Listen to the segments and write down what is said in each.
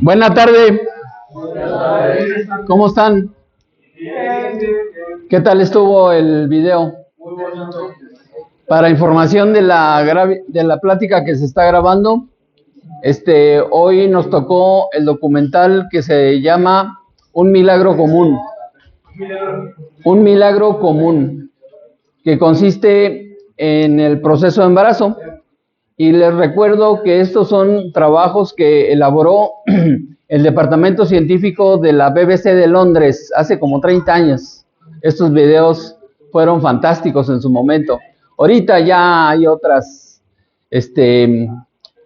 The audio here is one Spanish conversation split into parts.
Buena tarde. ¿Cómo están? ¿Qué tal estuvo el video? Para información de la plática que se está grabando, hoy nos tocó el documental que se llama Un milagro común. Un milagro común, que consiste en el proceso de embarazo. Y les recuerdo que estos son trabajos que elaboró el Departamento Científico de la BBC de Londres hace como 30 años. Estos videos fueron fantásticos en su momento. Ahorita ya hay otras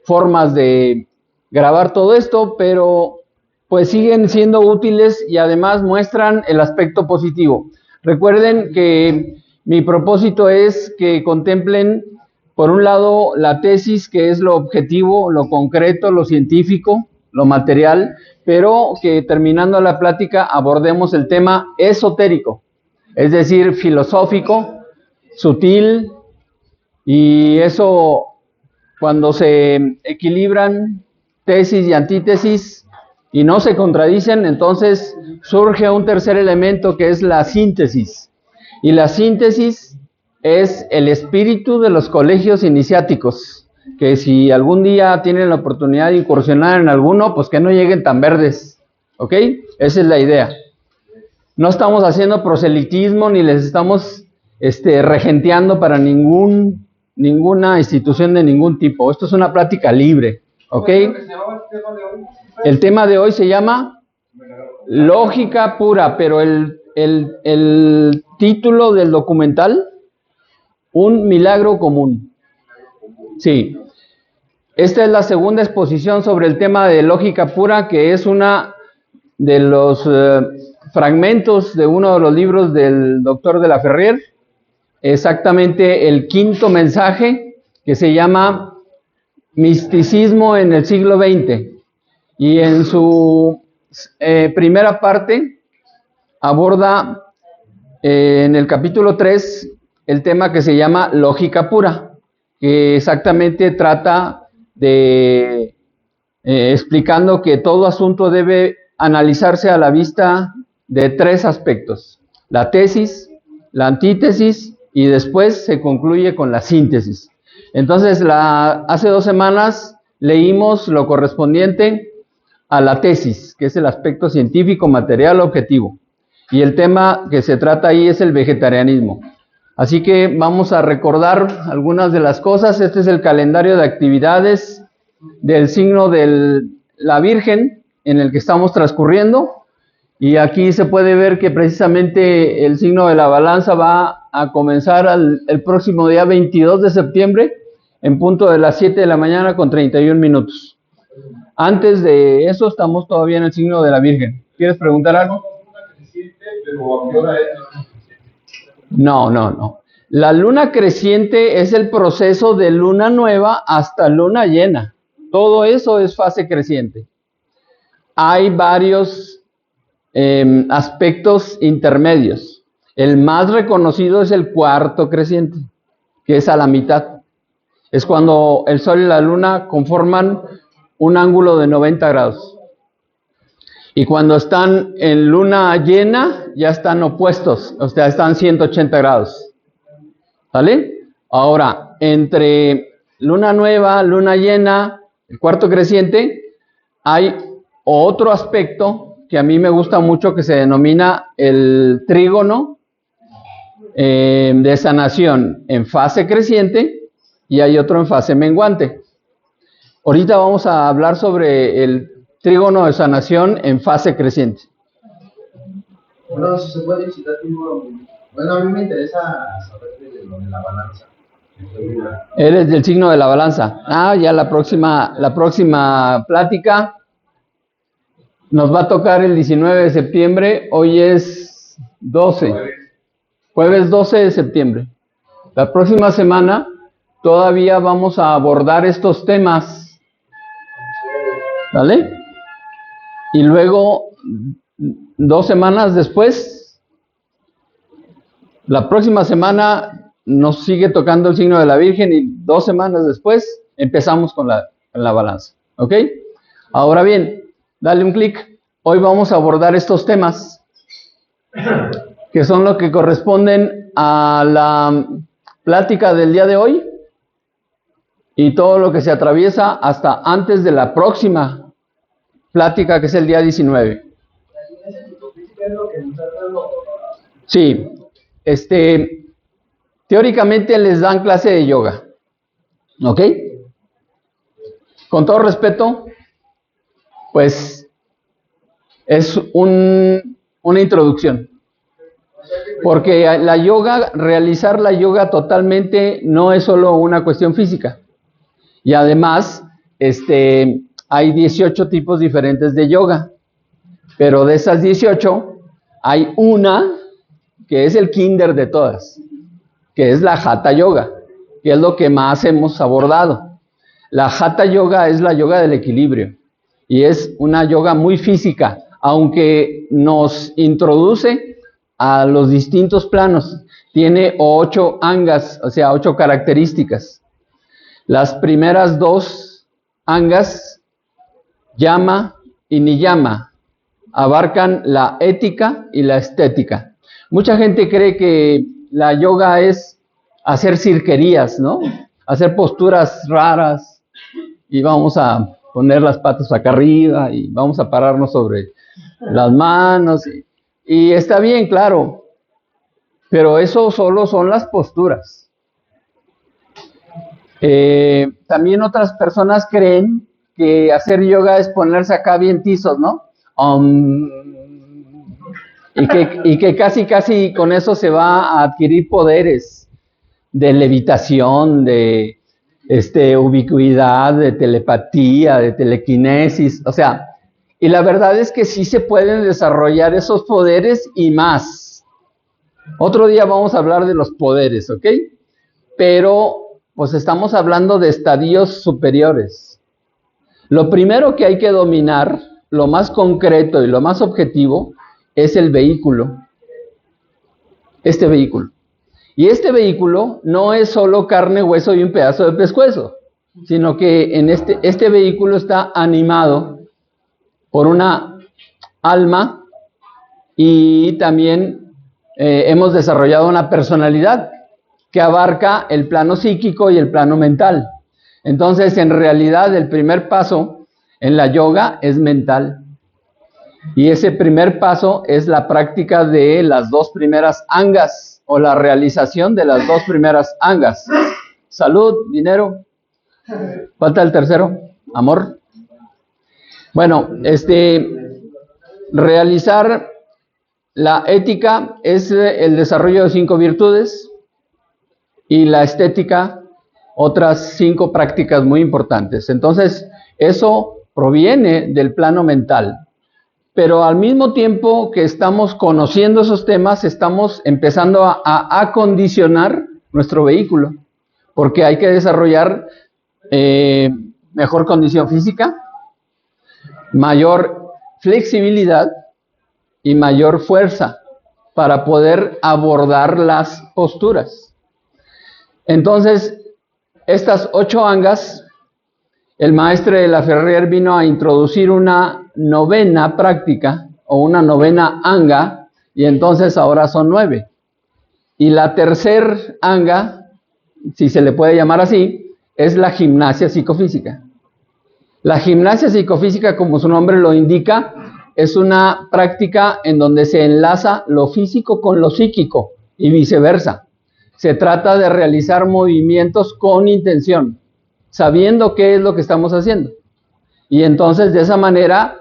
formas de grabar todo esto, pero pues siguen siendo útiles y además muestran el aspecto positivo. Recuerden que mi propósito es que contemplen, por un lado, la tesis, que es lo objetivo, lo concreto, lo científico, lo material, pero que terminando la plática abordemos el tema esotérico, es decir, filosófico, sutil, y eso, cuando se equilibran tesis y antítesis y no se contradicen, entonces surge un tercer elemento que es la síntesis. Y la síntesis es el espíritu de los colegios iniciáticos, que si algún día tienen la oportunidad de incursionar en alguno, pues que no lleguen tan verdes, ¿ok? Esa es la idea. No estamos haciendo proselitismo ni les estamos regenteando para ninguna institución de ningún tipo. Esto es una plática libre, ¿ok? El tema de hoy se llama Lógica Pura, pero el título del documental, Un milagro común. Sí. Esta es la segunda exposición sobre el tema de lógica pura, que es una de los fragmentos de uno de los libros del doctor de la Ferrier, exactamente el quinto mensaje, que se llama Misticismo en el siglo XX. Y en su primera parte aborda en el capítulo 3 el tema que se llama lógica pura, que exactamente trata de explicando que todo asunto debe analizarse a la vista de tres aspectos: la tesis, la antítesis y después se concluye con la síntesis. Entonces, hace 2 semanas leímos lo correspondiente a la tesis, que es el aspecto científico, material, objetivo. Y el tema que se trata ahí es el vegetarianismo. Así que vamos a recordar algunas de las cosas. Este es el calendario de actividades del signo de la Virgen en el que estamos transcurriendo. Y aquí se puede ver que precisamente el signo de la balanza va a comenzar el próximo día 22 de septiembre en punto de las 7 de la mañana con 31 minutos. Antes de eso estamos todavía en el signo de la Virgen. ¿Quieres preguntar algo? No. La luna creciente es el proceso de luna nueva hasta luna llena. Todo eso es fase creciente. Hay varios aspectos intermedios. El más reconocido es el cuarto creciente, que es a la mitad. Es cuando el sol y la luna conforman un ángulo de 90 grados. Y cuando están en luna llena, ya están opuestos, o sea, están 180 grados. ¿Vale? Ahora, entre luna nueva, luna llena, el cuarto creciente, hay otro aspecto que a mí me gusta mucho, que se denomina el trígono de sanación en fase creciente, y hay otro en fase menguante. Ahorita vamos a hablar sobre el trígono de sanación en fase creciente. Bueno, si se puede visitar, bueno, a mí me interesa saber de lo de la balanza. Eres del signo de la balanza. Ya la próxima plática nos va a tocar el 19 de septiembre. Hoy es 12. Jueves 12 de septiembre. La próxima semana todavía vamos a abordar estos temas. ¿Vale? Y luego, 2 semanas después, la próxima semana nos sigue tocando el signo de la Virgen, y 2 semanas después empezamos con la balanza. ¿Ok? Ahora bien, dale un clic. Hoy vamos a abordar estos temas, que son lo que corresponden a la plática del día de hoy y todo lo que se atraviesa hasta antes de la próxima plática, que es el día 19. Sí, teóricamente les dan clase de yoga, ¿ok? Con todo respeto, pues es una introducción, porque la yoga, realizar la yoga totalmente no es solo una cuestión física, y además hay 18 tipos diferentes de yoga, pero de esas 18 hay una que es el kinder de todas, que es la Hatha Yoga, que es lo que más hemos abordado. La Hatha Yoga es la yoga del equilibrio y es una yoga muy física, aunque nos introduce a los distintos planos. Tiene 8 angas, o sea, 8 características. Las primeras 2 angas, yama y niyama, abarcan la ética y la estética. Mucha gente cree que la yoga es hacer cirquerías, ¿no? Hacer posturas raras y vamos a poner las patas acá arriba y vamos a pararnos sobre las manos. Y está bien, claro, pero eso solo son las posturas. También otras personas creen que hacer yoga es ponerse acá bien tizos, ¿no? Y que casi con eso se va a adquirir poderes de levitación, de ubicuidad, de telepatía, de telequinesis, o sea, y la verdad es que sí se pueden desarrollar esos poderes y más. Otro día vamos a hablar de los poderes, ¿ok? Pero pues estamos hablando de estadios superiores. Lo primero que hay que dominar, lo más concreto y lo más objetivo, es el vehículo. Este vehículo. Y este vehículo no es solo carne, hueso y un pedazo de pescuezo, sino que en este vehículo está animado por una alma y también hemos desarrollado una personalidad que abarca el plano psíquico y el plano mental. Entonces, en realidad, el primer paso en la yoga es mental. Y ese primer paso es la práctica de las 2 primeras angas, o la realización de las 2 primeras angas. Salud, dinero. Falta el tercero, amor. Bueno, realizar la ética es el desarrollo de 5 virtudes y la estética otras 5 prácticas muy importantes. Entonces, eso proviene del plano mental. Pero al mismo tiempo que estamos conociendo esos temas, estamos empezando a acondicionar nuestro vehículo, porque hay que desarrollar mejor condición física, mayor flexibilidad y mayor fuerza para poder abordar las posturas. Entonces, estas 8 angas, el maestro de la Ferrer vino a introducir una 9ª práctica o una 9ª anga, y entonces ahora son 9. Y la tercera anga, si se le puede llamar así, es la gimnasia psicofísica. La gimnasia psicofísica, como su nombre lo indica, es una práctica en donde se enlaza lo físico con lo psíquico y viceversa. Se trata de realizar movimientos con intención, sabiendo qué es lo que estamos haciendo. Y entonces de esa manera,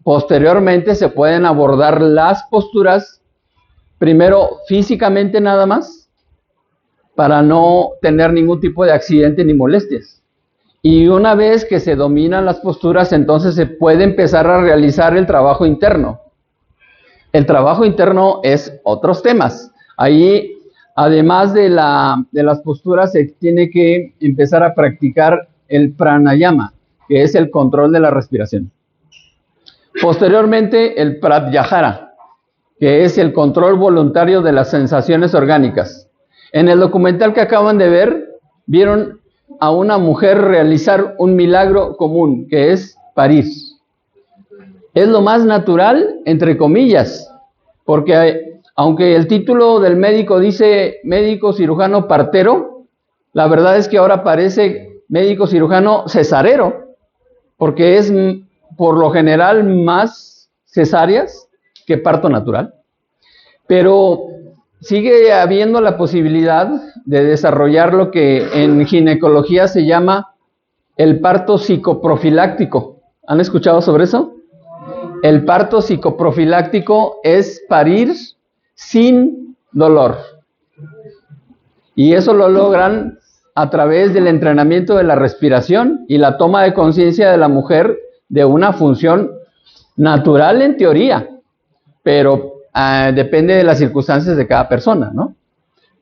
posteriormente se pueden abordar las posturas, primero físicamente nada más, para no tener ningún tipo de accidente ni molestias. Y una vez que se dominan las posturas, entonces se puede empezar a realizar el trabajo interno. El trabajo interno es otros temas. Ahí, además de las posturas, se tiene que empezar a practicar el pranayama, que es el control de la respiración. Posteriormente, el pratyahara, que es el control voluntario de las sensaciones orgánicas. En el documental que acaban de ver, vieron a una mujer realizar un milagro común, que es parir. Es lo más natural, entre comillas, porque aunque el título del médico dice médico cirujano partero, la verdad es que ahora parece médico cirujano cesarero, porque es por lo general más cesáreas que parto natural. Pero sigue habiendo la posibilidad de desarrollar lo que en ginecología se llama el parto psicoprofiláctico. ¿Han escuchado sobre eso? El parto psicoprofiláctico es parir sin dolor. Y eso lo logran a través del entrenamiento de la respiración y la toma de conciencia de la mujer de una función natural en teoría, pero depende de las circunstancias de cada persona, ¿no?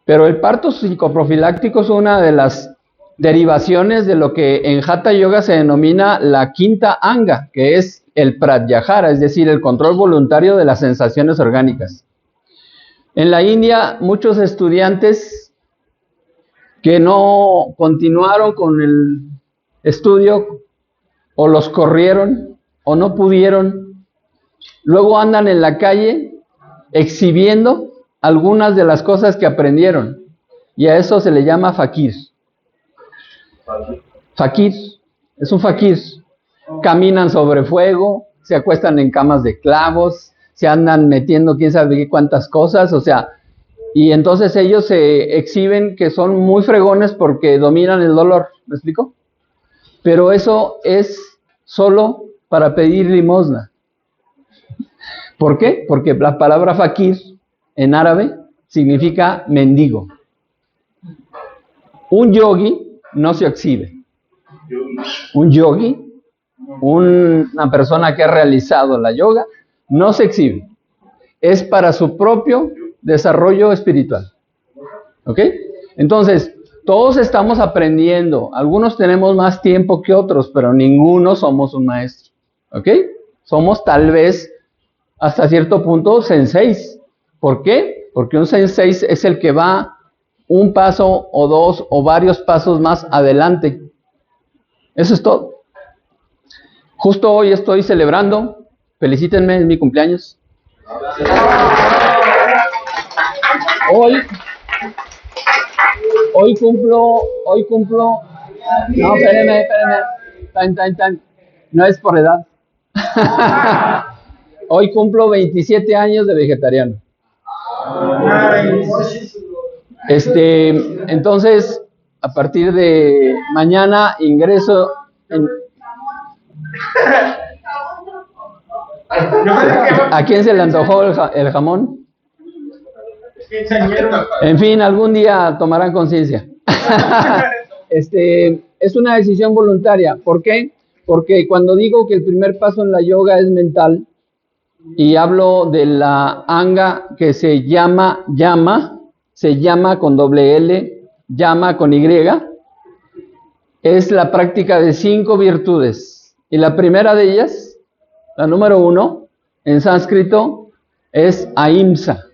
Pero el parto psicoprofiláctico es una de las derivaciones de lo que en Hatha Yoga se denomina la quinta anga, que es el pratyahara, es decir, el control voluntario de las sensaciones orgánicas. En la India, muchos estudiantes que no continuaron con el estudio, o los corrieron, o no pudieron, luego andan en la calle exhibiendo algunas de las cosas que aprendieron, y a eso se le llama fakir. Fakir, es un fakir. Caminan sobre fuego, se acuestan en camas de clavos, se andan metiendo quién sabe cuántas cosas, o sea, y entonces ellos se exhiben que son muy fregones porque dominan el dolor, ¿me explico? Pero eso es solo para pedir limosna. ¿Por qué? Porque la palabra fakir en árabe significa mendigo. Un yogi no se exhibe. Un yogi, una persona que ha realizado la yoga, no se exhibe. Es para su propio desarrollo espiritual. ¿Ok? Entonces, todos estamos aprendiendo. Algunos tenemos más tiempo que otros, pero ninguno somos un maestro. ¿Ok? Somos tal vez hasta cierto punto senseis. ¿Por qué? Porque un sensei es el que va un paso o dos o varios pasos más adelante. Eso es todo. Justo hoy estoy celebrando, felicítenme, es mi cumpleaños. Hoy cumplo, no, espérenme, no es por edad. Hoy cumplo 27 años de vegetariano. Entonces, a partir de mañana ingreso en... ¿A quién se le antojó el jamón? En fin, algún día tomarán conciencia. Es una decisión voluntaria. ¿Por qué? Porque cuando digo que el primer paso en la yoga es mental, y hablo de la anga que se llama con doble L, llama con Y, es la práctica de 5 virtudes. Y la primera de ellas, la número 1, en sánscrito, es ahimsa,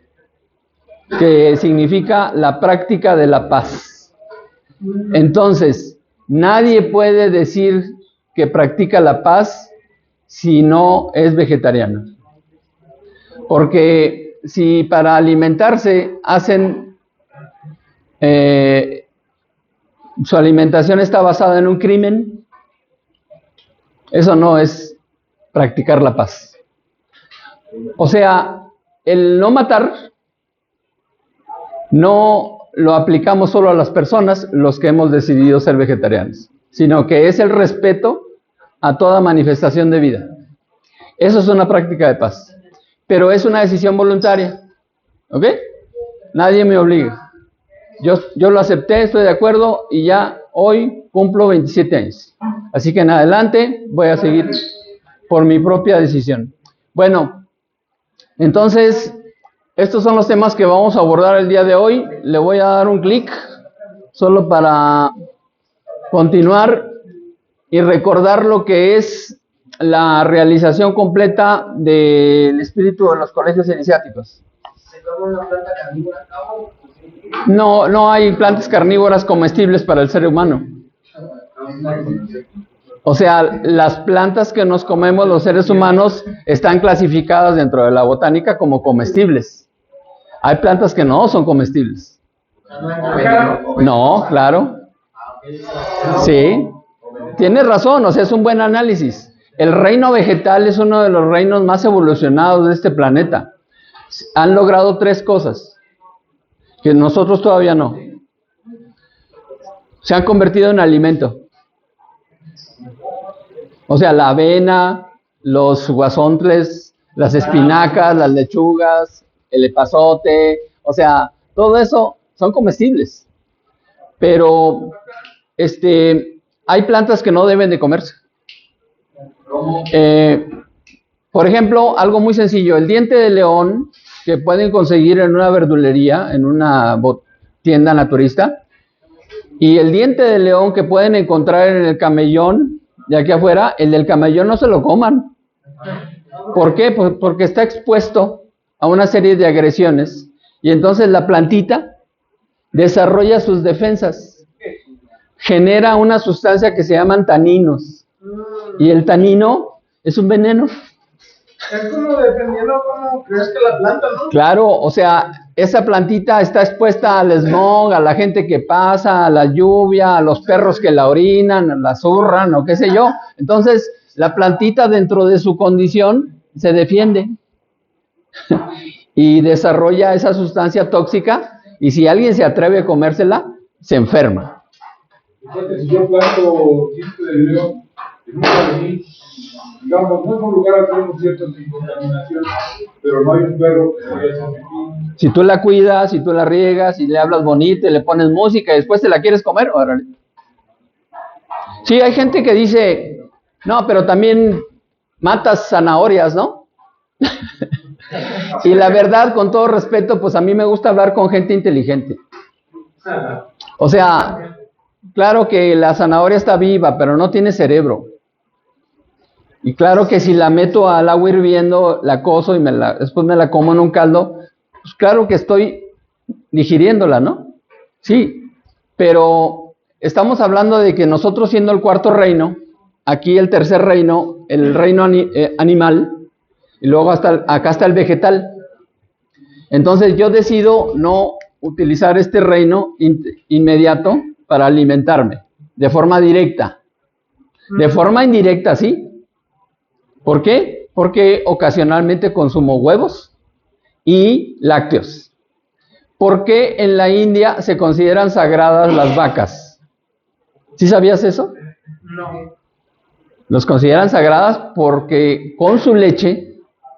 que significa la práctica de la paz. Entonces, nadie puede decir que practica la paz si no es vegetariano. Porque si para alimentarse hacen, su alimentación está basada en un crimen, eso no es practicar la paz. O sea, el no matar no lo aplicamos solo a las personas, los que hemos decidido ser vegetarianos, sino que es el respeto a toda manifestación de vida. Eso es una práctica de paz. Pero es una decisión voluntaria, ¿ok? Nadie me obliga. Yo lo acepté, estoy de acuerdo y ya hoy cumplo 27 años. Así que en adelante voy a seguir por mi propia decisión. Bueno, entonces, estos son los temas que vamos a abordar el día de hoy. Le voy a dar un clic solo para continuar y recordar lo que es la realización completa del espíritu de los colegios iniciáticos. ¿Se come una planta carnívora? No hay plantas carnívoras comestibles para el ser humano. O sea, las plantas que nos comemos los seres humanos están clasificadas dentro de la botánica como comestibles. Hay plantas que no son comestibles. No, claro. Sí, tienes razón, o sea, es un buen análisis. El reino vegetal es uno de los reinos más evolucionados de este planeta. Han logrado 3 cosas que nosotros todavía no. Se han convertido en alimento. O sea, la avena, los guasontles, las espinacas, las lechugas, el epazote, o sea, todo eso son comestibles. Pero hay plantas que no deben de comerse. Por ejemplo, algo muy sencillo, el diente de león que pueden conseguir en una verdulería, en una tienda naturista, y el diente de león que pueden encontrar en el camellón de aquí afuera, el del camellón no se lo coman. ¿Por qué? Pues porque está expuesto a una serie de agresiones y entonces la plantita desarrolla sus defensas, genera una sustancia que se llaman taninos y el tanino es un veneno. Es como dependiendo cómo crezca la planta, ¿no? Claro, o sea, esa plantita está expuesta al smog, a la gente que pasa, a la lluvia, a los perros que la orinan, la zurran o qué sé yo. Entonces, la plantita dentro de su condición se defiende y desarrolla esa sustancia tóxica y si alguien se atreve a comérsela, se enferma. Fíjate, si yo planto diente de león en un jardín, digamos, no es un lugar que tenemos cierta contaminación, pero no hay un perro que se vaya a hacer pipí. Si tú la cuidas, si tú la riegas, y le hablas bonito, y le pones música, y después te la quieres comer, órale. Sí, hay gente que dice, no, pero también matas zanahorias, ¿no? Y la verdad, con todo respeto, pues a mí me gusta hablar con gente inteligente. O sea, claro que la zanahoria está viva, pero no tiene cerebro. Y claro que si la meto al agua hirviendo, la cozo y después me la como en un caldo, pues claro que estoy digiriéndola, ¿no? Sí, pero estamos hablando de que nosotros siendo el 4.º reino, aquí el 3.er reino, el reino animal, y luego acá está el vegetal. Entonces yo decido no utilizar este reino inmediato para alimentarme, de forma directa. De forma indirecta, sí. ¿Por qué? Porque ocasionalmente consumo huevos y lácteos. ¿Por qué en la India se consideran sagradas las vacas? ¿Sí sabías eso? No. Los consideran sagradas porque con su leche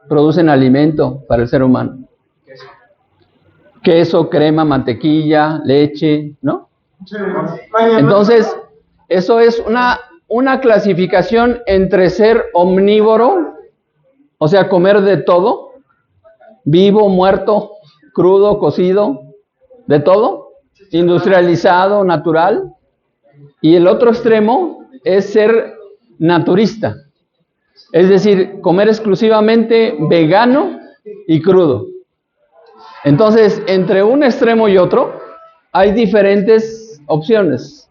producen alimento para el ser humano. Queso, crema, mantequilla, leche, ¿no? Sí. Entonces, eso es una clasificación entre ser omnívoro, o sea, comer de todo, vivo, muerto, crudo, cocido, de todo, industrializado, natural, y el otro extremo es ser naturista, es decir, comer exclusivamente vegano y crudo. Entonces, entre un extremo y otro, hay diferentes opciones.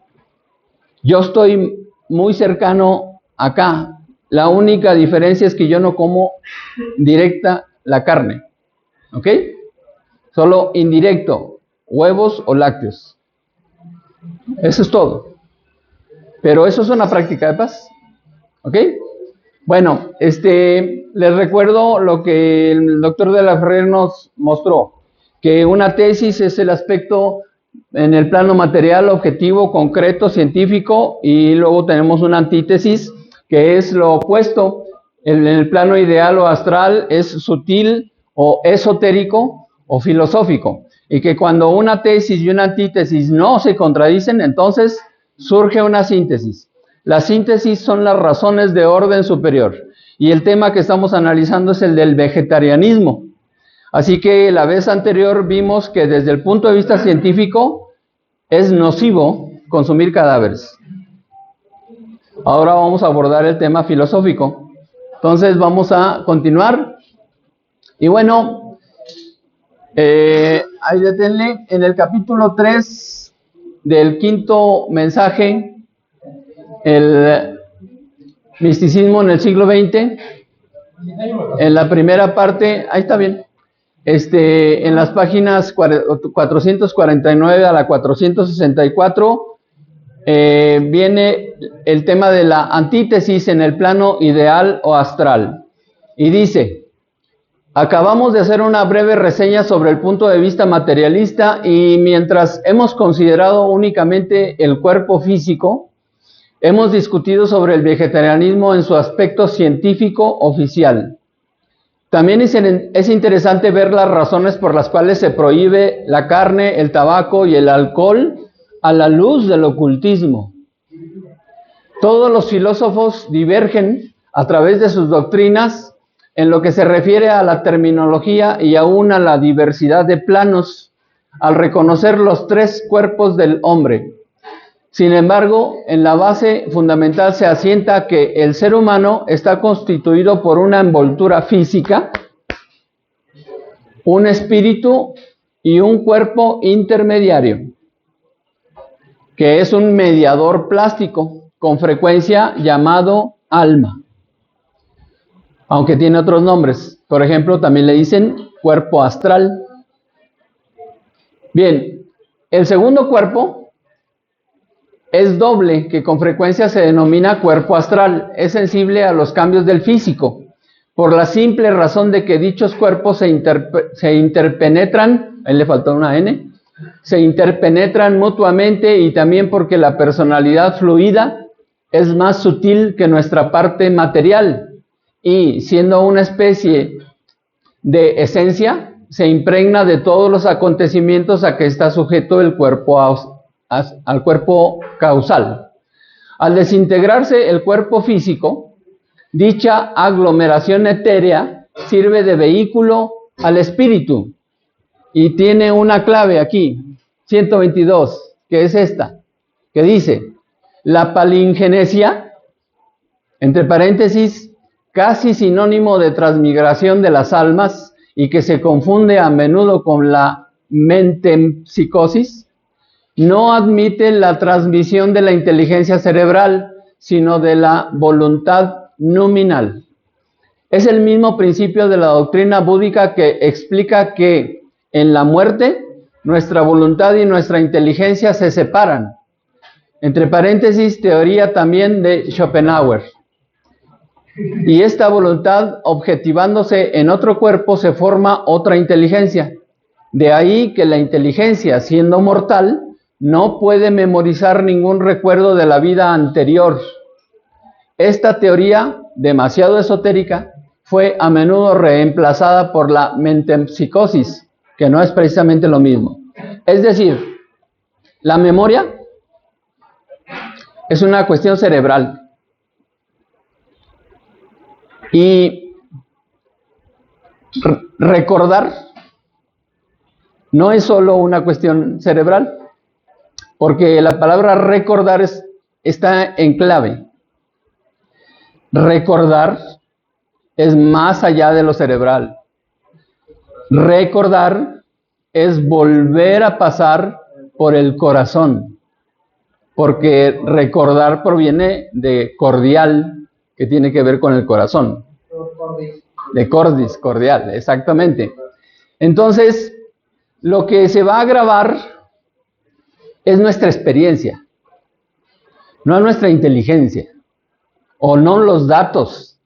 Yo estoy muy cercano acá. La única diferencia es que yo no como directa la carne. ¿Ok? Solo indirecto, huevos o lácteos. Eso es todo. Pero eso es una práctica de paz. ¿Ok? Bueno, les recuerdo lo que el doctor de la Ferrer nos mostró, que una tesis es el aspecto en el plano material, objetivo, concreto, científico, y luego tenemos una antítesis, que es lo opuesto. En el plano ideal o astral es sutil o esotérico o filosófico, y que cuando una tesis y una antítesis no se contradicen, entonces surge una síntesis. Las síntesis son las razones de orden superior, y el tema que estamos analizando es el del vegetarianismo. Así que la vez anterior vimos que desde el punto de vista científico es nocivo consumir cadáveres. Ahora vamos a abordar el tema filosófico. Entonces vamos a continuar. Y bueno, ahí deténle, en el capítulo 3 del 5.º mensaje, el Misticismo en el siglo XX, en la primera parte, ahí está bien, en las páginas 449 a la 464, viene el tema de la antítesis en el plano ideal o astral. Y dice: acabamos de hacer una breve reseña sobre el punto de vista materialista y mientras hemos considerado únicamente el cuerpo físico, hemos discutido sobre el vegetarianismo en su aspecto científico oficial. También es interesante ver las razones por las cuales se prohíbe la carne, el tabaco y el alcohol a la luz del ocultismo. Todos los filósofos divergen a través de sus doctrinas en lo que se refiere a la terminología y aún a la diversidad de planos, al reconocer los tres cuerpos del hombre. Sin embargo, en la base fundamental se asienta que el ser humano está constituido por una envoltura física, un espíritu y un cuerpo intermediario, que es un mediador plástico, con frecuencia llamado alma, aunque tiene otros nombres. Por ejemplo, también le dicen cuerpo astral. Bien, el segundo cuerpo es doble, que con frecuencia se denomina cuerpo astral. Es sensible a los cambios del físico, por la simple razón de que dichos cuerpos se interpenetran, ahí le faltó una N, se interpenetran mutuamente, y también porque la personalidad fluida es más sutil que nuestra parte material, y siendo una especie de esencia, se impregna de todos los acontecimientos a que está sujeto el cuerpo al cuerpo causal. Al desintegrarse el cuerpo físico, dicha aglomeración etérea sirve de vehículo al espíritu, y tiene una clave aquí, 122, que es esta, que dice: la palingenesia, entre paréntesis, casi sinónimo de transmigración de las almas y que se confunde a menudo con la metempsicosis, no admite la transmisión de la inteligencia cerebral, sino de la voluntad numinal. Es el mismo principio de la doctrina búdica que explica que en la muerte nuestra voluntad y nuestra inteligencia se separan. Entre paréntesis, teoría también de Schopenhauer. Y esta voluntad, objetivándose en otro cuerpo, se forma otra inteligencia. De ahí que la inteligencia, siendo mortal, no puede memorizar ningún recuerdo de la vida anterior. Esta teoría, demasiado esotérica, fue a menudo reemplazada por la metempsicosis, que no es precisamente lo mismo. Es decir, la memoria es una cuestión cerebral. Y recordar no es solo una cuestión cerebral, porque la palabra recordar está en clave. Recordar es más allá de lo cerebral. Recordar es volver a pasar por el corazón, porque recordar proviene de cordial, que tiene que ver con el corazón. De cordis, cordial, exactamente. Entonces, lo que se va a grabar es nuestra experiencia, no nuestra inteligencia, o no los datos,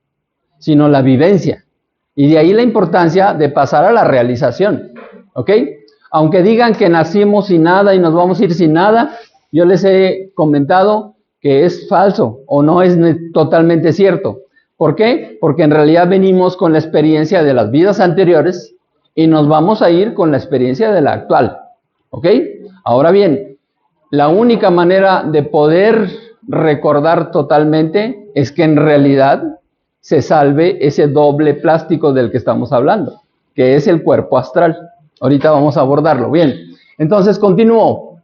sino la vivencia. Y de ahí la importancia de pasar a la realización, ¿ok? Aunque digan que nacimos sin nada y nos vamos a ir sin nada, yo les he comentado que es falso o no es totalmente cierto. ¿Por qué? Porque en realidad venimos con la experiencia de las vidas anteriores y nos vamos a ir con la experiencia de la actual, ¿ok? Ahora bien, la única manera de poder recordar totalmente es que en realidad se salve ese doble plástico del que estamos hablando, que es el cuerpo astral. Ahorita vamos a abordarlo. Bien, entonces continúo.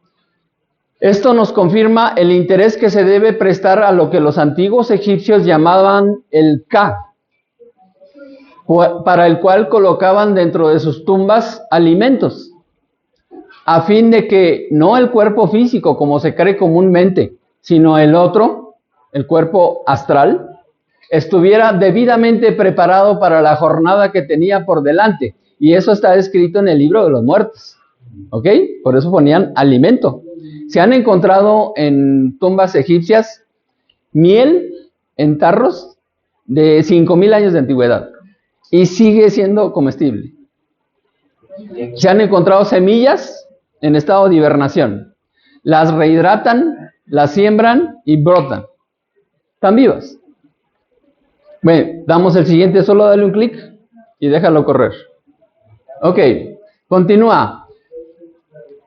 Esto nos confirma el interés que se debe prestar a lo que los antiguos egipcios llamaban el Ka, para el cual colocaban dentro de sus tumbas alimentos, a fin de que no el cuerpo físico, como se cree comúnmente, sino el otro, el cuerpo astral, estuviera debidamente preparado para la jornada que tenía por delante. Y eso está escrito en el libro de los muertos. ¿Ok? Por eso ponían alimento. Se han encontrado en tumbas egipcias miel en tarros de 5,000 años de antigüedad. Y sigue siendo comestible. Se han encontrado semillas en estado de hibernación. Las rehidratan, las siembran y brotan. Están vivas. Bueno, damos el siguiente, solo dale un clic y déjalo correr. Ok, continúa.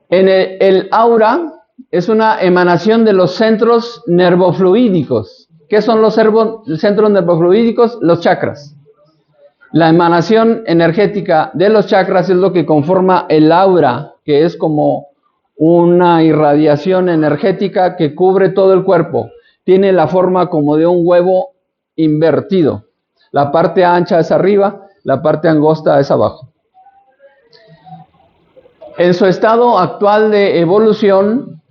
En el aura es una emanación de los centros nervofluídicos. ¿Qué son los centros nervofluídicos? Los chakras. La emanación energética de los chakras es lo que conforma el aura, que es como una irradiación energética que cubre todo el cuerpo. Tiene la forma como de un huevo invertido. La parte ancha es arriba, la parte angosta es abajo. En su estado actual de evolución,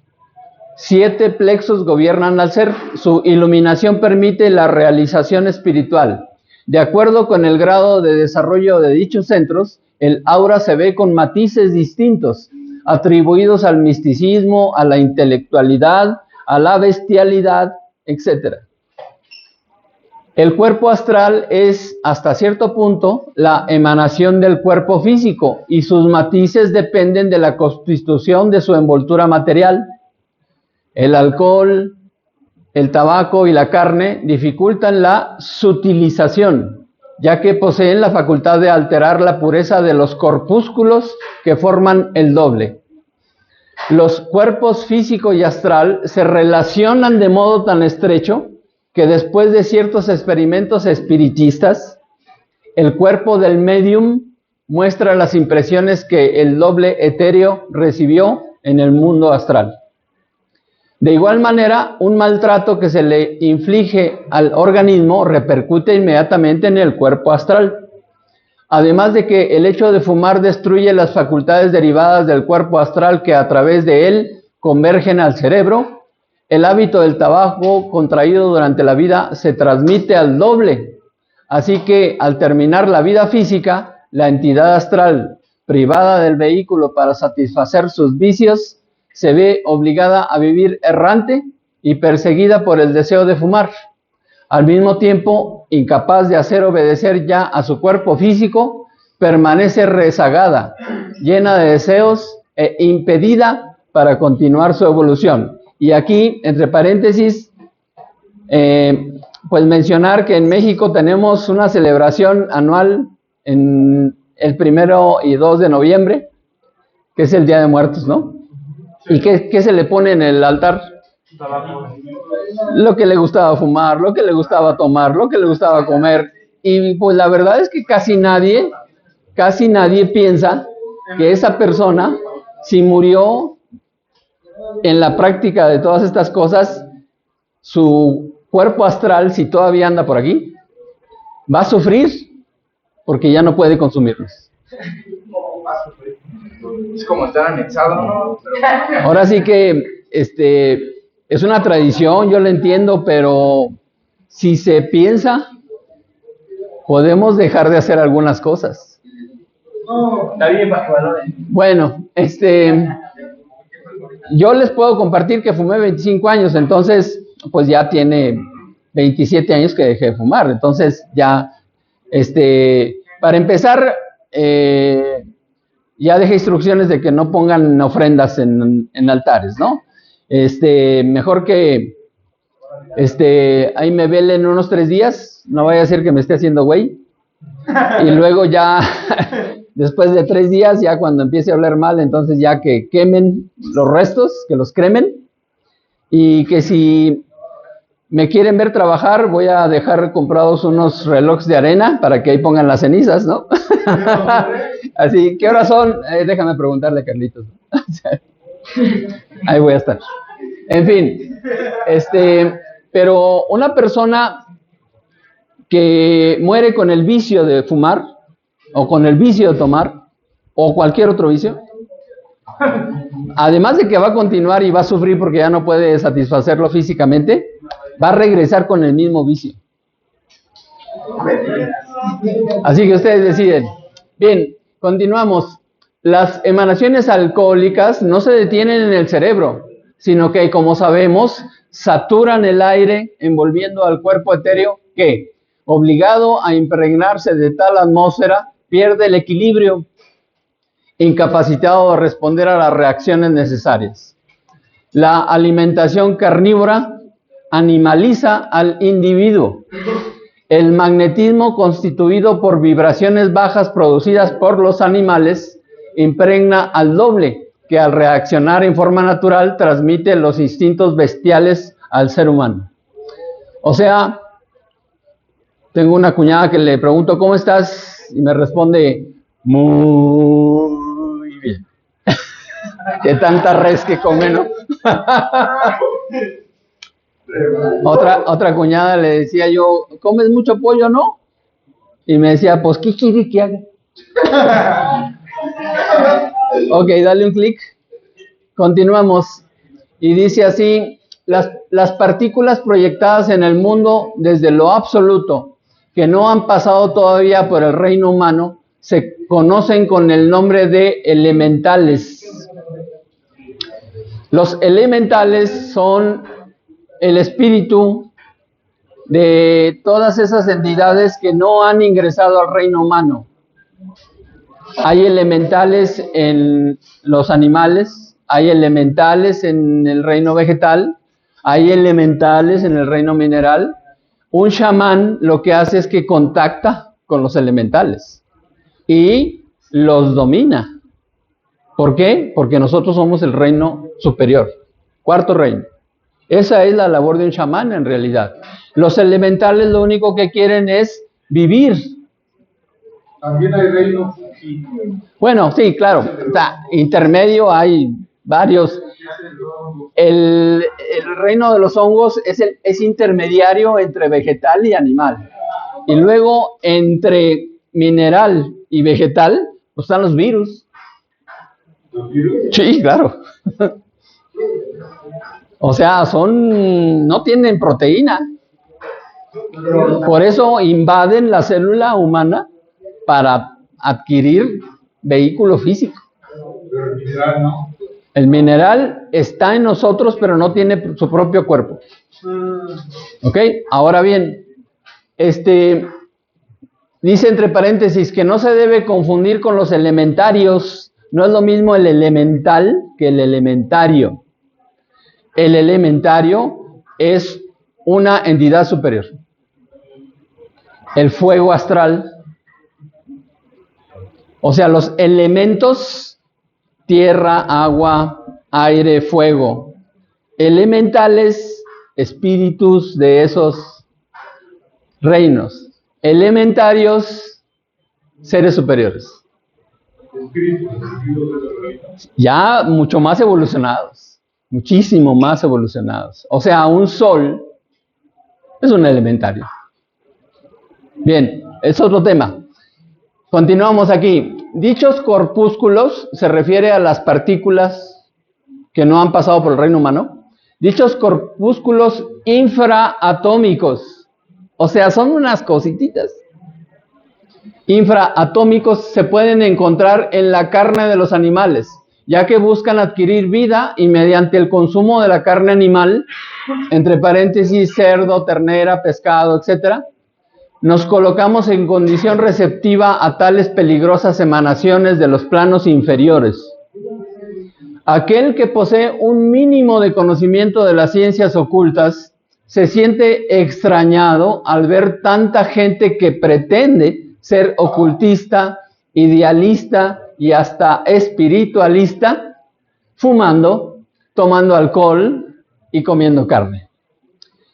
7 plexos gobiernan al ser. Su iluminación permite la realización espiritual. De acuerdo con el grado de desarrollo de dichos centros, el aura se ve con matices distintos, atribuidos al misticismo, a la intelectualidad, a la bestialidad, etc. El cuerpo astral es, hasta cierto punto, la emanación del cuerpo físico, y sus matices dependen de la constitución de su envoltura material. El alcohol, el tabaco y la carne dificultan la sutilización, ya que poseen la facultad de alterar la pureza de los corpúsculos que forman el doble. Los cuerpos físico y astral se relacionan de modo tan estrecho que después de ciertos experimentos espiritistas, el cuerpo del médium muestra las impresiones que el doble etéreo recibió en el mundo astral. De igual manera, un maltrato que se le inflige al organismo repercute inmediatamente en el cuerpo astral. Además de que el hecho de fumar destruye las facultades derivadas del cuerpo astral que a través de él convergen al cerebro, el hábito del tabaco contraído durante la vida se transmite al doble. Así que al terminar la vida física, la entidad astral, privada del vehículo para satisfacer sus vicios, se ve obligada a vivir errante y perseguida por el deseo de fumar. Al mismo tiempo, incapaz de hacer obedecer ya a su cuerpo físico, permanece rezagada, llena de deseos e impedida para continuar su evolución. Y aquí, entre paréntesis, pues mencionar que en México tenemos una celebración anual en el 1 y 2 de noviembre, que es el Día de Muertos, ¿no? ¿Y qué se le pone en el altar? Lo que le gustaba fumar, lo que le gustaba tomar, lo que le gustaba comer. Y pues la verdad es que casi nadie piensa que esa persona, si murió en la práctica de todas estas cosas, su cuerpo astral, si todavía anda por aquí, va a sufrir porque ya no puede consumirlos. Es como estar anexado, ¿no? Ahora sí que es una tradición, yo lo entiendo, pero si se piensa, podemos dejar de hacer algunas cosas. Está bien, bajo valores. Bueno, yo les puedo compartir que fumé 25 años, entonces, pues ya tiene 27 años que dejé de fumar. Entonces, ya, para empezar, ya dejé instrucciones de que no pongan ofrendas en altares, ¿no? Mejor que, ahí me velen unos 3 días, no vaya a ser que me esté haciendo güey. Y luego ya, después de 3 días, ya cuando empiece a oler mal, entonces ya que quemen los restos, que los cremen. Y que si me quieren ver trabajar, voy a dejar comprados unos relojes de arena para que ahí pongan las cenizas, ¿no? Así, ¿qué horas son? Déjame preguntarle a Carlitos. Ahí voy a estar. En fin, pero una persona que muere con el vicio de fumar, o con el vicio de tomar, o cualquier otro vicio, además de que va a continuar y va a sufrir porque ya no puede satisfacerlo físicamente, va a regresar con el mismo vicio. Así que ustedes deciden. Bien, continuamos. Las emanaciones alcohólicas no se detienen en el cerebro, sino que, como sabemos, saturan el aire envolviendo al cuerpo etéreo que, obligado a impregnarse de tal atmósfera, pierde el equilibrio, incapacitado de responder a las reacciones necesarias. La alimentación carnívora animaliza al individuo. El magnetismo constituido por vibraciones bajas producidas por los animales impregna al doble, que al reaccionar en forma natural transmite los instintos bestiales al ser humano. O sea, tengo una cuñada que le pregunto, ¿cómo estás? Y me responde, muy bien. De tanta res que come, ¿no? Otra cuñada le decía yo, ¿comes mucho pollo, no? Y me decía, pues, ¿qué quiere que haga? Ok, dale un clic. Continuamos. Y dice así, las partículas proyectadas en el mundo desde lo absoluto, que no han pasado todavía por el reino humano, se conocen con el nombre de elementales. Los elementales son el espíritu de todas esas entidades que no han ingresado al reino humano. Hay elementales en los animales, hay elementales en el reino vegetal, hay elementales en el reino mineral. Un chamán lo que hace es que contacta con los elementales y los domina. ¿Por qué? Porque nosotros somos el reino superior, cuarto reino. Esa es la labor de un chamán en realidad. Los elementales lo único que quieren es vivir. También hay reinos. Bueno, sí, claro. Intermedio hay varios. El reino de los hongos es intermediario entre vegetal y animal. Y luego entre mineral y vegetal pues están los virus. ¿Los virus? Sí, claro. O sea, no tienen proteína. Por eso invaden la célula humana para adquirir vehículo físico. Pero el mineral no. El mineral está en nosotros, pero no tiene su propio cuerpo. ¿Ok? Ahora bien, dice entre paréntesis que no se debe confundir con los elementarios. No es lo mismo el elemental que el elementario. El elementario es una entidad superior. El fuego astral. O sea, los elementos, tierra, agua, aire, fuego. Elementales, espíritus de esos reinos. Elementarios, seres superiores. Ya mucho más evolucionados. Muchísimo más evolucionados. O sea, un sol es un elementario. Bien, es otro tema. Continuamos aquí. Dichos corpúsculos se refiere a las partículas que no han pasado por el reino humano. Dichos corpúsculos infraatómicos, o sea, son unas cosititas. Infraatómicos se pueden encontrar en la carne de los animales, ya que buscan adquirir vida y mediante el consumo de la carne animal, entre paréntesis, cerdo, ternera, pescado, etc., nos colocamos en condición receptiva a tales peligrosas emanaciones de los planos inferiores. Aquel que posee un mínimo de conocimiento de las ciencias ocultas se siente extrañado al ver tanta gente que pretende ser ocultista, idealista y hasta espiritualista, fumando, tomando alcohol y comiendo carne.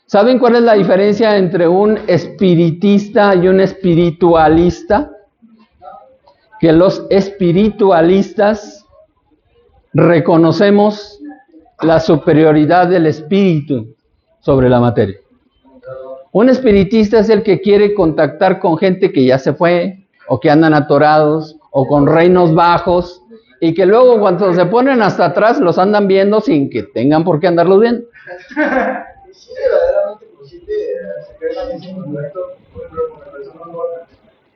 ¿Saben cuál es la diferencia entre un espiritista y un espiritualista? Que los espiritualistas reconocemos la superioridad del espíritu sobre la materia. Un espiritista es el que quiere contactar con gente que ya se fue, o que andan atorados, o con reinos bajos, y que luego cuando se ponen hasta atrás los andan viendo sin que tengan por qué andarlos viendo.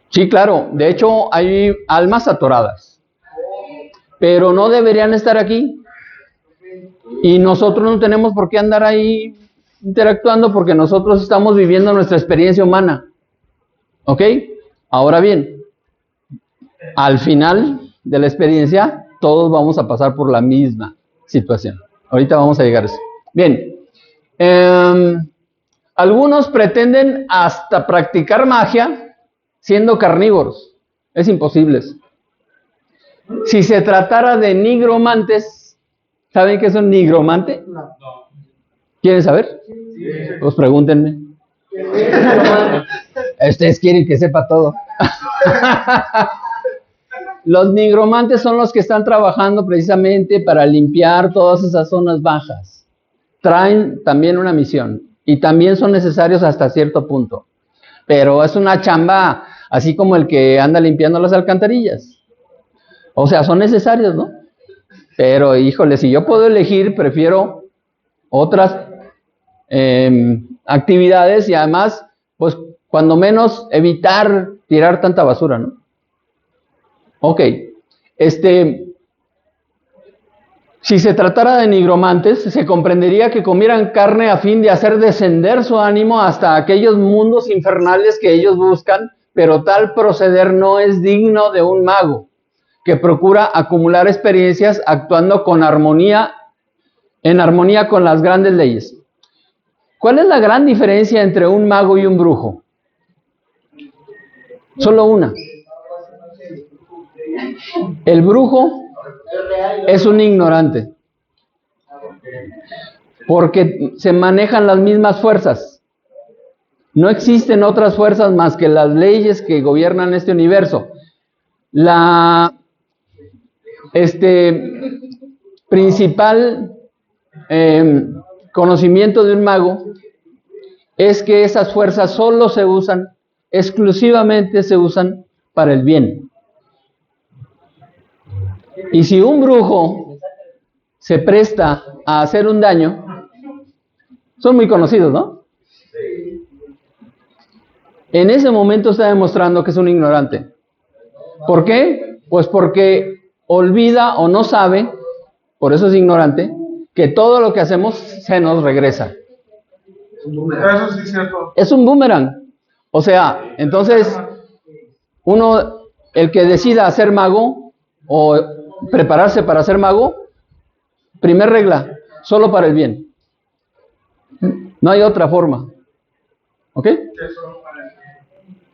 Sí, claro. De hecho, hay almas atoradas. Pero no deberían estar aquí. Y nosotros no tenemos por qué andar ahí interactuando porque nosotros estamos viviendo nuestra experiencia humana. ¿Ok? Ahora bien, al final de la experiencia, todos vamos a pasar por la misma situación. Ahorita vamos a llegar a eso. Bien. Algunos pretenden hasta practicar magia siendo carnívoros. Es imposible eso. Si se tratara de nigromantes, ¿saben qué es un nigromante? No. ¿Quieren saber? Sí. Pues pregúntenme. Ustedes quieren que sepa todo. Los nigromantes son los que están trabajando precisamente para limpiar todas esas zonas bajas. Traen también una misión y también son necesarios hasta cierto punto. Pero es una chamba así como el que anda limpiando las alcantarillas. O sea, son necesarios, ¿no? Pero, híjole, si yo puedo elegir, prefiero otras actividades y además, pues, cuando menos evitar tirar tanta basura, ¿no? Ok, si se tratara de nigromantes, se comprendería que comieran carne a fin de hacer descender su ánimo hasta aquellos mundos infernales que ellos buscan, pero tal proceder no es digno de un mago, que procura acumular experiencias actuando con armonía, en armonía con las grandes leyes. ¿Cuál es la gran diferencia entre un mago y un brujo? Solo una. El brujo es un ignorante, porque se manejan las mismas fuerzas. No existen otras fuerzas más que las leyes que gobiernan este universo. La principal conocimiento de un mago es que esas fuerzas solo se usan, exclusivamente se usan para el bien. Y si un brujo se presta a hacer un daño, son muy conocidos, ¿no? En ese momento está demostrando que es un ignorante. ¿Por qué? Pues porque olvida o no sabe, por eso es ignorante, que todo lo que hacemos se nos regresa. Eso sí es cierto. Es un boomerang. O sea, entonces, el que decida ser mago o prepararse para ser mago, primer regla, solo para el bien. No hay otra forma. ¿Ok?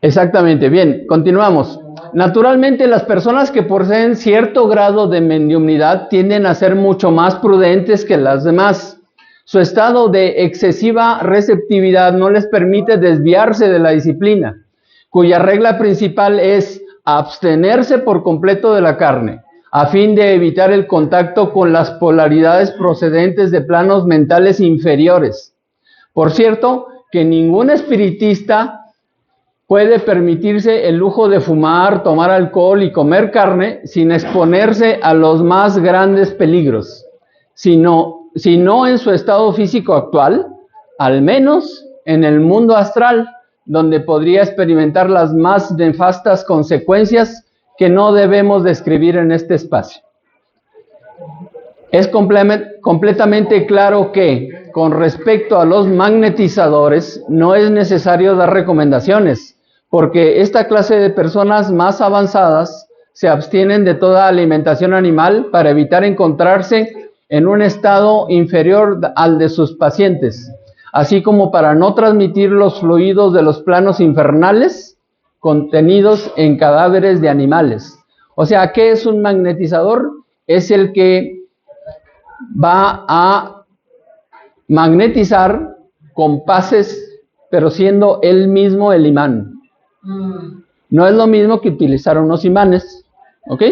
Exactamente. Bien, continuamos. Naturalmente, las personas que poseen cierto grado de mediumnidad tienden a ser mucho más prudentes que las demás. Su estado de excesiva receptividad no les permite desviarse de la disciplina, cuya regla principal es abstenerse por completo de la carne, a fin de evitar el contacto con las polaridades procedentes de planos mentales inferiores. Por cierto, que ningún espiritista puede permitirse el lujo de fumar, tomar alcohol y comer carne sin exponerse a los más grandes peligros, si no en su estado físico actual, al menos en el mundo astral, donde podría experimentar las más nefastas consecuencias que no debemos describir en este espacio. Es completamente claro que, con respecto a los magnetizadores, no es necesario dar recomendaciones, porque esta clase de personas más avanzadas se abstienen de toda alimentación animal para evitar encontrarse en un estado inferior al de sus pacientes, así como para no transmitir los fluidos de los planos infernales contenidos en cadáveres de animales. O sea, ¿qué es un magnetizador? Es el que va a magnetizar con pases, pero siendo él mismo el imán. No es lo mismo que utilizar unos imanes, ¿ok?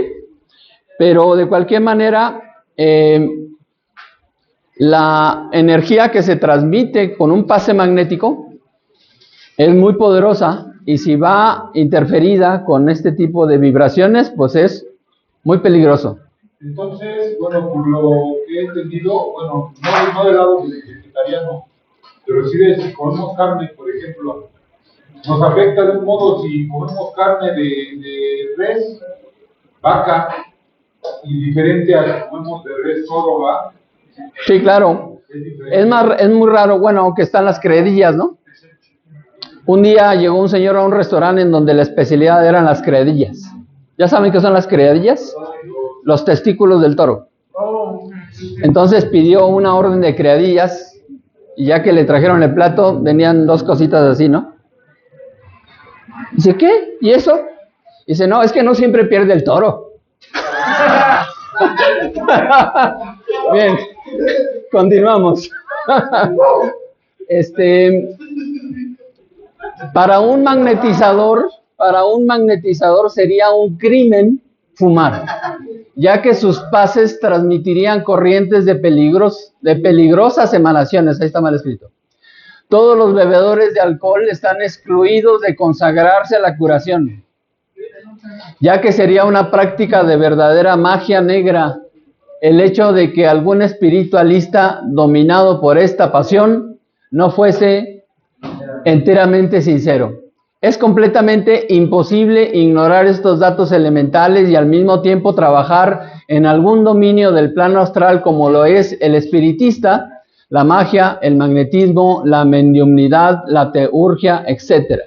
Pero de cualquier manera, la energía que se transmite con un pase magnético es muy poderosa y si va interferida con este tipo de vibraciones, pues es muy peligroso. Entonces, bueno, por lo que he entendido, bueno, no del lado vegetariano, Pero si comemos carne, por ejemplo, nos afecta de un modo si comemos carne de res, vaca, y diferente a la que comemos de res toro, ¿va? Sí, claro. Es muy raro, bueno, aunque están las creadillas, ¿no? Un día llegó un señor a un restaurante en donde la especialidad eran las creadillas. ¿Ya saben qué son las creadillas? Los testículos del toro. Entonces pidió una orden de creadillas y ya que le trajeron el plato, venían dos cositas así, ¿no? Dice, ¿qué? ¿Y eso? Dice, no, es que no siempre pierde el toro. Bien, continuamos. Para un magnetizador sería un crimen fumar, ya que sus pases transmitirían corrientes de peligrosas emanaciones. Ahí está mal escrito. Todos los bebedores de alcohol están excluidos de consagrarse a la curación, ya que sería una práctica de verdadera magia negra el hecho de que algún espiritualista dominado por esta pasión no fuese enteramente sincero. Es completamente imposible ignorar estos datos elementales y al mismo tiempo trabajar en algún dominio del plano astral como lo es el espiritista, la magia, el magnetismo, la mediumnidad, la teurgia, etc.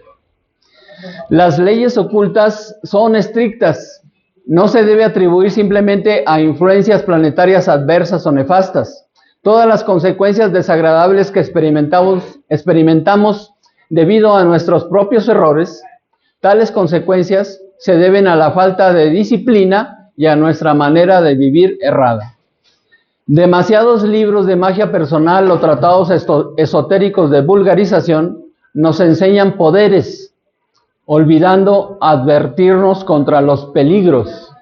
Las leyes ocultas son estrictas. No se debe atribuir simplemente a influencias planetarias adversas o nefastas. Todas las consecuencias desagradables que experimentamos debido a nuestros propios errores, tales consecuencias se deben a la falta de disciplina y a nuestra manera de vivir errada. Demasiados libros de magia personal o tratados esotéricos de vulgarización nos enseñan poderes, olvidando advertirnos contra los peligros.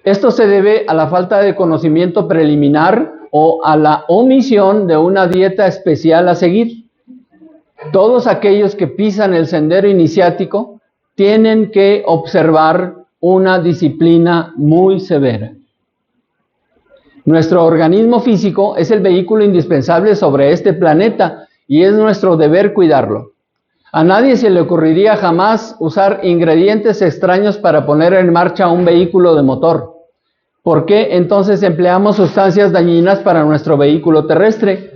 Esto se debe a la falta de conocimiento preliminar o a la omisión de una dieta especial a seguir. Todos aquellos que pisan el sendero iniciático tienen que observar una disciplina muy severa. Nuestro organismo físico es el vehículo indispensable sobre este planeta y es nuestro deber cuidarlo. A nadie se le ocurriría jamás usar ingredientes extraños para poner en marcha un vehículo de motor. ¿Por qué entonces empleamos sustancias dañinas para nuestro vehículo terrestre?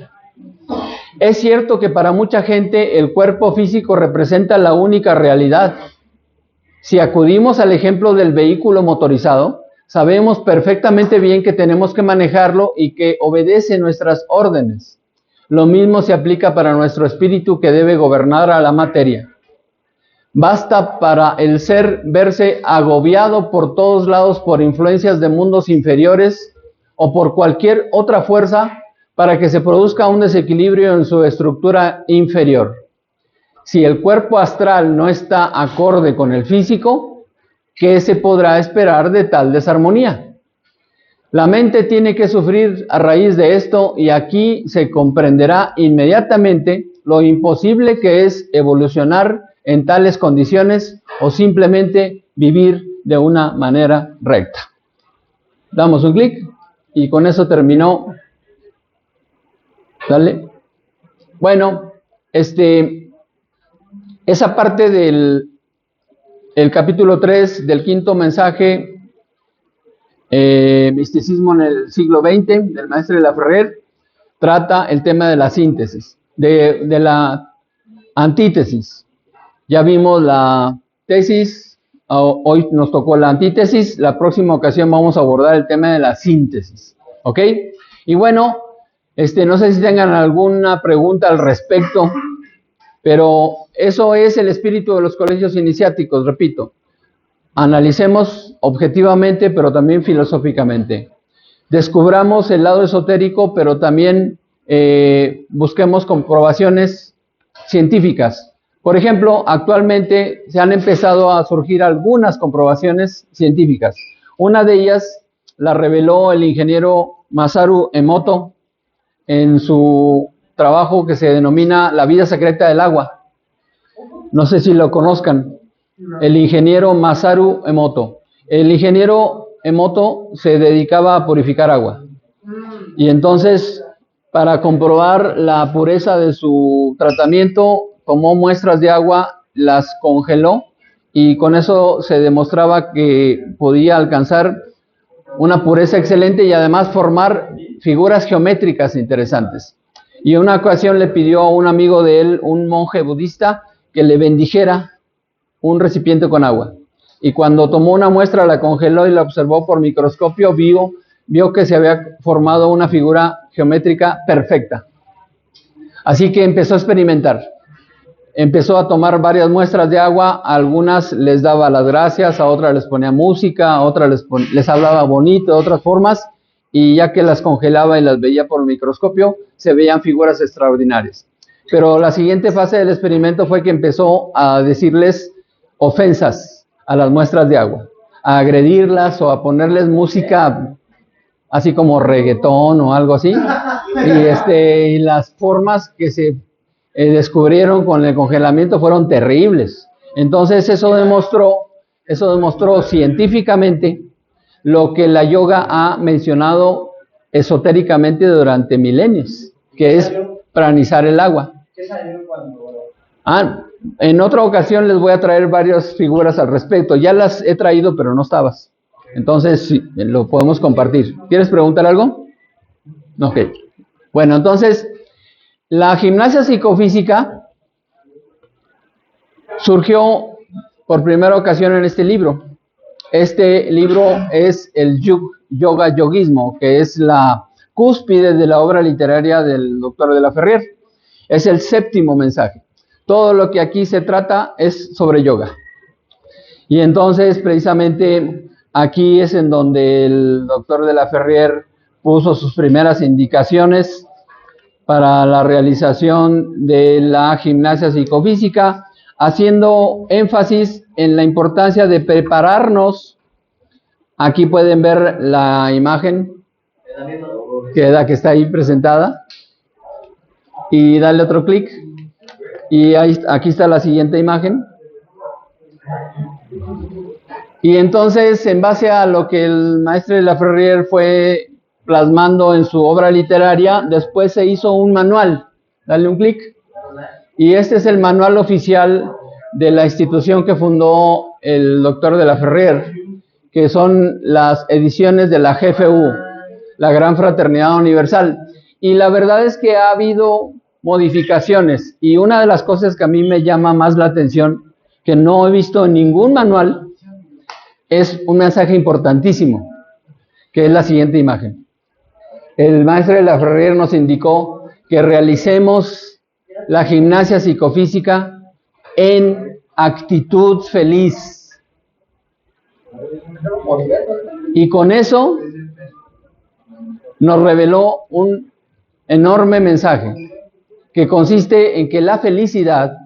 Es cierto que para mucha gente el cuerpo físico representa la única realidad. Si acudimos al ejemplo del vehículo motorizado, sabemos perfectamente bien que tenemos que manejarlo y que obedece nuestras órdenes. Lo mismo se aplica para nuestro espíritu que debe gobernar a la materia. Basta para el ser verse agobiado por todos lados por influencias de mundos inferiores o por cualquier otra fuerza para que se produzca un desequilibrio en su estructura inferior. Si el cuerpo astral no está acorde con el físico, ¿qué se podrá esperar de tal desarmonía? La mente tiene que sufrir a raíz de esto y aquí se comprenderá inmediatamente lo imposible que es evolucionar en tales condiciones o simplemente vivir de una manera recta. Damos un clic y con eso terminó. ¿Dale? Bueno, esa parte del capítulo 3 del quinto mensaje, misticismo en el siglo XX, del maestro de la Ferrer, trata el tema de la síntesis, de la antítesis. Ya vimos la tesis, hoy nos tocó la antítesis, la próxima ocasión vamos a abordar el tema de la síntesis, ¿ok? Y bueno, no sé si tengan alguna pregunta al respecto, pero eso es el espíritu de los colegios iniciáticos, repito. Analicemos objetivamente, pero también filosóficamente. Descubramos el lado esotérico, pero también busquemos comprobaciones científicas. Por ejemplo, actualmente se han empezado a surgir algunas comprobaciones científicas. Una de ellas la reveló el ingeniero Masaru Emoto en su trabajo que se denomina La vida secreta del agua. No sé si lo conozcan. El ingeniero Masaru Emoto. El ingeniero Emoto se dedicaba a purificar agua. Y entonces Para comprobar la pureza de su tratamiento, tomó muestras de agua, las congeló y con eso se demostraba que podía alcanzar una pureza excelente y además formar figuras geométricas interesantes. Y en una ocasión le pidió a un amigo de él, un monje budista, que le bendijera un recipiente con agua. Y cuando tomó una muestra, la congeló y la observó por microscopio, vio que se había formado una figura geométrica perfecta. Así que empezó a experimentar. Empezó a tomar varias muestras de agua, a algunas les daba las gracias, a otras les ponía música, a otras les hablaba bonito, de otras formas, y ya que las congelaba y las veía por microscopio, se veían figuras extraordinarias. Pero la siguiente fase del experimento fue que empezó a decirles ofensas a las muestras de agua, a agredirlas o a ponerles música así como reggaetón o algo así, y las formas que se descubrieron con el congelamiento fueron terribles. Entonces eso demostró científicamente lo que la yoga ha mencionado esotéricamente durante milenios, que es pranizar el agua. ¿Qué salió cuando...? En otra ocasión les voy a traer varias figuras al respecto. Ya las he traído, pero no estabas. Entonces, sí, lo podemos compartir. ¿Quieres preguntar algo? Ok. Bueno, entonces, la gimnasia psicofísica surgió por primera ocasión en este libro. Este libro es el Yoga Yoguismo, que es la cúspide de la obra literaria del doctor de la Ferrier. Es el 7º mensaje. Todo lo que aquí se trata es sobre yoga. Y entonces, precisamente, aquí es en donde el doctor de la Ferrier puso sus primeras indicaciones para la realización de la gimnasia psicofísica, haciendo énfasis en la importancia de prepararnos. Aquí pueden ver la imagen que está ahí presentada. Y dale otro clic. Y aquí está la siguiente imagen. Y entonces, en base a lo que el maestro de la Ferrier fue plasmando en su obra literaria, después se hizo un manual. Dale un clic. Y este es el manual oficial de la institución que fundó el doctor de la Ferrier, que son las ediciones de la GFU, la Gran Fraternidad Universal. Y la verdad es que ha habido modificaciones, y una de las cosas que a mí me llama más la atención, que no he visto en ningún manual, es un mensaje importantísimo, que es la siguiente imagen. El maestro de la Ferrier nos indicó que realicemos la gimnasia psicofísica en actitud feliz. Y con eso nos reveló un enorme mensaje, que consiste en que la felicidad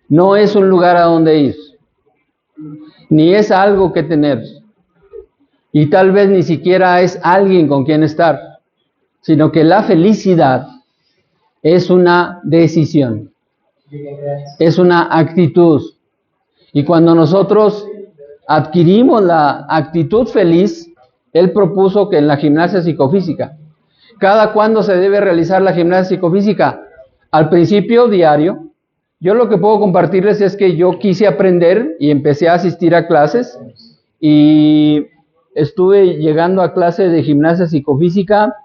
no es un lugar a donde ir, ni es algo que tener, y tal vez ni siquiera es alguien con quien estar, sino que la felicidad es una decisión, es una actitud. Y cuando nosotros adquirimos la actitud feliz, él propuso que en la gimnasia psicofísica, ¿cada cuándo se debe realizar la gimnasia psicofísica? Al principio, diario. Yo lo que puedo compartirles es que yo quise aprender y empecé a asistir a clases y estuve llegando a clase de gimnasia psicofísica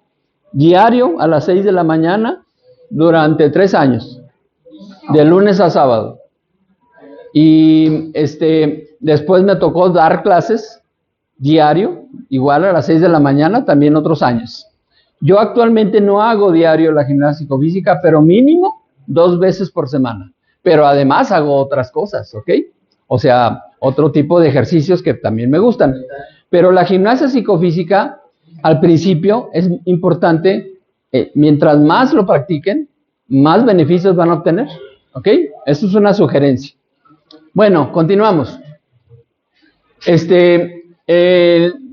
diario a las 6 de la mañana durante 3 años, de lunes a sábado. Y después me tocó dar clases diario, igual a las 6 de la mañana, también otros años. Yo actualmente no hago diario la gimnasia psicofísica, pero mínimo 2 veces por semana. Pero además hago otras cosas, ¿ok? O sea, otro tipo de ejercicios que también me gustan. Pero la gimnasia psicofísica, al principio, es importante, mientras más lo practiquen, más beneficios van a obtener, ¿ok? Eso es una sugerencia. Bueno, continuamos.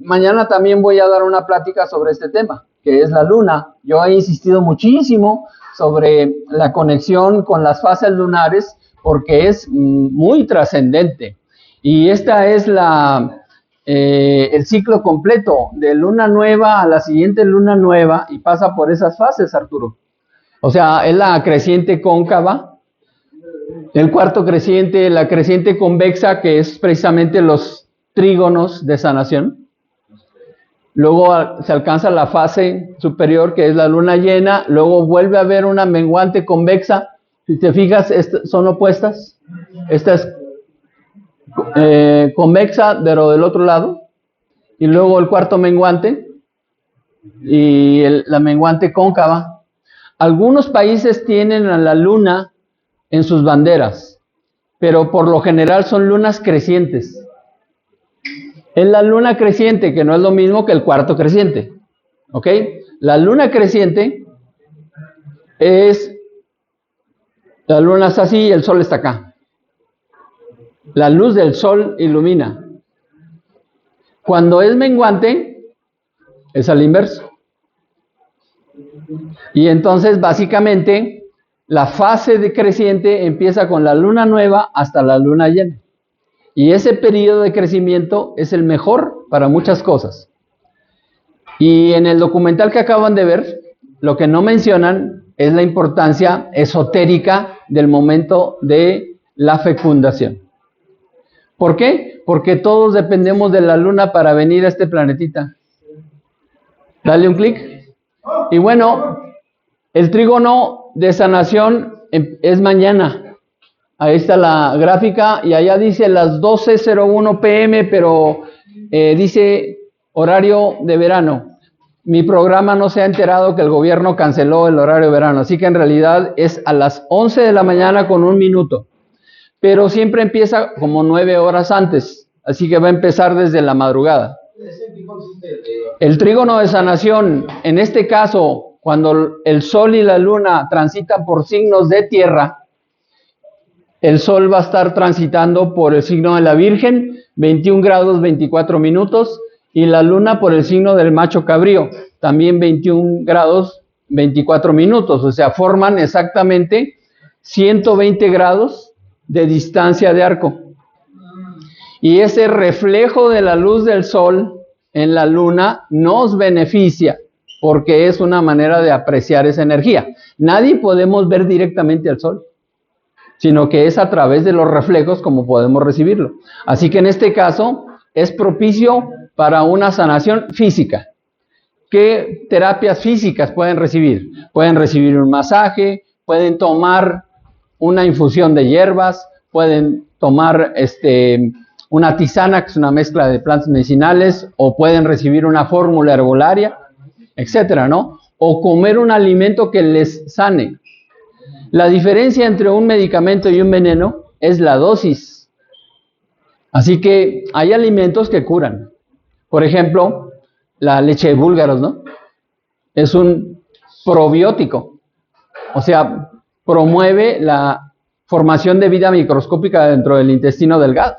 Mañana también voy a dar una plática sobre este tema, que es la luna. Yo he insistido muchísimo sobre la conexión con las fases lunares porque es muy trascendente. Y esta es la el ciclo completo de luna nueva a la siguiente luna nueva y pasa por esas fases, Arturo. O sea, es la creciente cóncava, el cuarto creciente, la creciente convexa, que es precisamente los trígonos de sanación. Luego se alcanza la fase superior, que es la luna llena. Luego vuelve a haber una menguante convexa. Si te fijas, son opuestas. Esta es convexa, pero del otro lado. Y luego el cuarto menguante y la menguante cóncava. Algunos países tienen a la luna en sus banderas, pero por lo general son lunas crecientes. Es la luna creciente, que no es lo mismo que el cuarto creciente. ¿Ok? La luna creciente es, la luna está así y el sol está acá. La luz del sol ilumina. Cuando es menguante, es al inverso. Y entonces, básicamente, la fase decreciente empieza con la luna nueva hasta la luna llena. Y ese periodo de crecimiento es el mejor para muchas cosas. Y en el documental que acaban de ver, lo que no mencionan es la importancia esotérica del momento de la fecundación. ¿Por qué? Porque todos dependemos de la luna para venir a este planetita. Dale un clic. Y bueno, el trígono de sanación es mañana. Ahí está la gráfica y allá dice las 12:01 p.m., pero dice horario de verano. Mi programa no se ha enterado que el gobierno canceló el horario de verano, así que en realidad es a las 11 de la mañana con 1 minuto. Pero siempre empieza como 9 horas antes, así que va a empezar desde la madrugada. El trígono de sanación, en este caso, cuando el sol y la luna transitan por signos de tierra, el sol va a estar transitando por el signo de la Virgen, 21 grados 24 minutos, y la luna por el signo del macho cabrío, también 21 grados 24 minutos, o sea, forman exactamente 120 grados de distancia de arco. Y ese reflejo de la luz del sol en la luna nos beneficia, porque es una manera de apreciar esa energía. Nadie podemos ver directamente al sol, sino que es a través de los reflejos como podemos recibirlo. Así que en este caso es propicio para una sanación física. ¿Qué terapias físicas pueden recibir? Pueden recibir un masaje, pueden tomar una infusión de hierbas, pueden tomar una tisana, que es una mezcla de plantas medicinales, o pueden recibir una fórmula herbolaria, etcétera, ¿no? O comer un alimento que les sane. La diferencia entre un medicamento y un veneno es la dosis. Así que hay alimentos que curan. Por ejemplo, la leche de búlgaros, ¿no? Es un probiótico. O sea, promueve la formación de vida microscópica dentro del intestino delgado.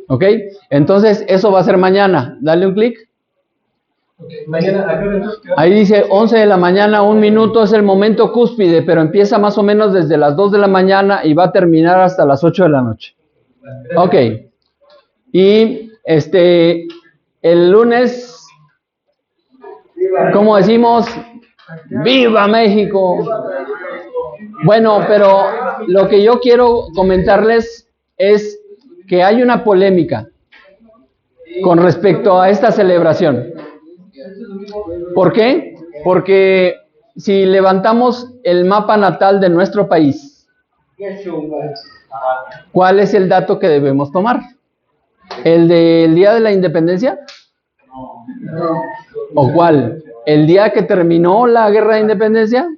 ¿Ok? Entonces, eso va a ser mañana. Dale un clic. Mañana, ¿a qué hora? Ahí dice 11 de la mañana, 1 minuto, es el momento cúspide, pero empieza más o menos desde las 2 de la mañana y va a terminar hasta las 8 de la noche. Ok. Y el lunes, ¿cómo decimos? ¡Viva México! Bueno, pero lo que yo quiero comentarles es que hay una polémica con respecto a esta celebración. ¿Por qué? Porque si levantamos el mapa natal de nuestro país, ¿cuál es el dato que debemos tomar? ¿El del día de la independencia? ¿O cuál? ¿El día que terminó la guerra de independencia?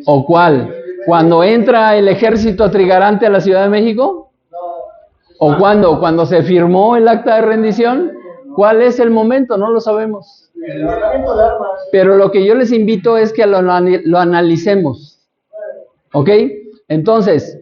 ¿O cuál? ¿Cuando entra el ejército trigarante a la Ciudad de México? ¿O cuándo? ¿Cuando se firmó el acta de rendición? ¿Cuál es el momento? No lo sabemos. Pero lo que yo les invito es que lo analicemos. ¿Ok? Entonces,